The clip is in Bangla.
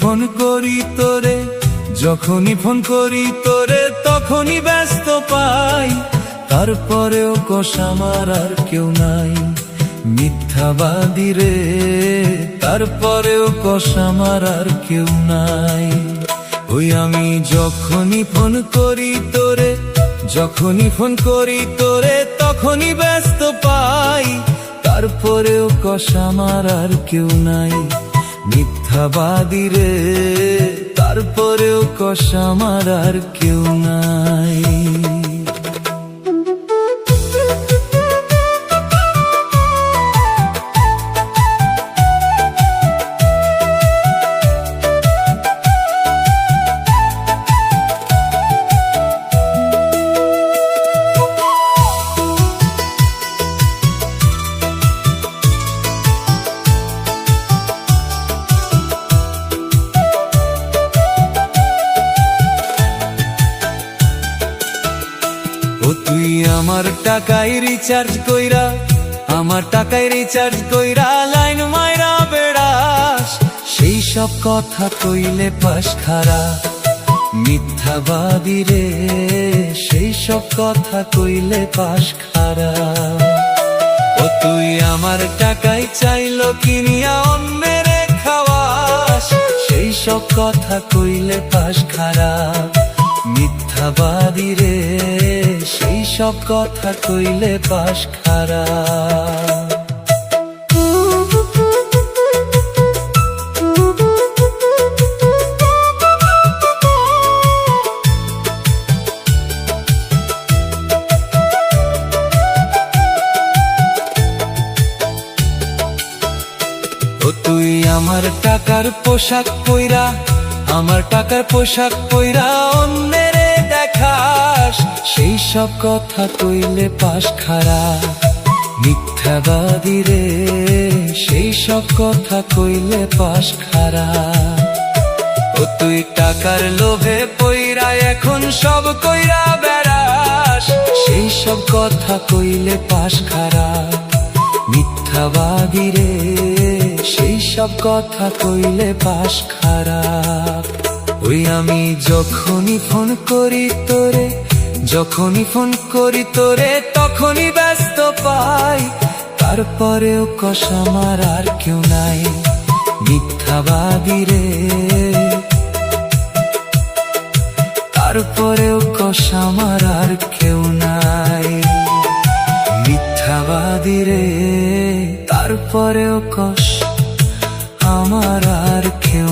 ফোন করি তোরে, যখনই ফোন করি তোরে তখনই ব্যস্ত পাই। তারপরেও কস আমার আর কেউ নাই, মিথ্যাবাদী রে, তারপরেও কস আমার আর কেউ নাই। ওই আমি যখনই ফোন করি তোরে, যখনই ফোন করি তোরে তখনই ব্যস্ত পাই। তারপরেও কস আমার আর কেউ নাই, মিথ্যাবাদী রে, তারপরেও কস আমার আর কেউ নাই। ও তুই আমার টাকায় রিচার্জ কইরা, আমার টাকায় রিচার্জ কইরা লাইন মাইরা বেড়াস, সেই সব কথা কইলে পাস খারা, মিথ্যাবাদী রে, সেই সব কথা কইলে পাস খারা। ও তুই আমার টাকায় চাইলো কিনিয়া অন্যের খাওয়াস, সেই সব কথা কইলে পাস খারা, মিথ্যাবাদী রে, সেই সব কথা কইলে পাস খারা। ও তুই আমার টাকার পোশাক পইরা, আমার টাকার পোশাক পইরা অন্যের দেখাস, সেই সব কথা কইলে পাস খারা, মিথ্যাবাদী রে, সেই সব কথা কইলে পাস খারা। ও তুই টাকার লোভে পইরা এখন সব কইরা বেড়াস, সেই সব কথা কইলে পাস খারা, মিথ্যাবাদী রে, সেই সব কথা কইলে পাস খারা। ওই আমি যখনই ফোন করি তোরে, যখনই ফোন করি তোরে তখনই ব্যস্ত পাই। তারপরেও কস আমার আর কেউ নাই, মিথ্যাবাদী রে, তারপরেও কস আমার আর কেউ নাই, মিথ্যাবাদী রে, তারপরেও কস আমার আর কেউ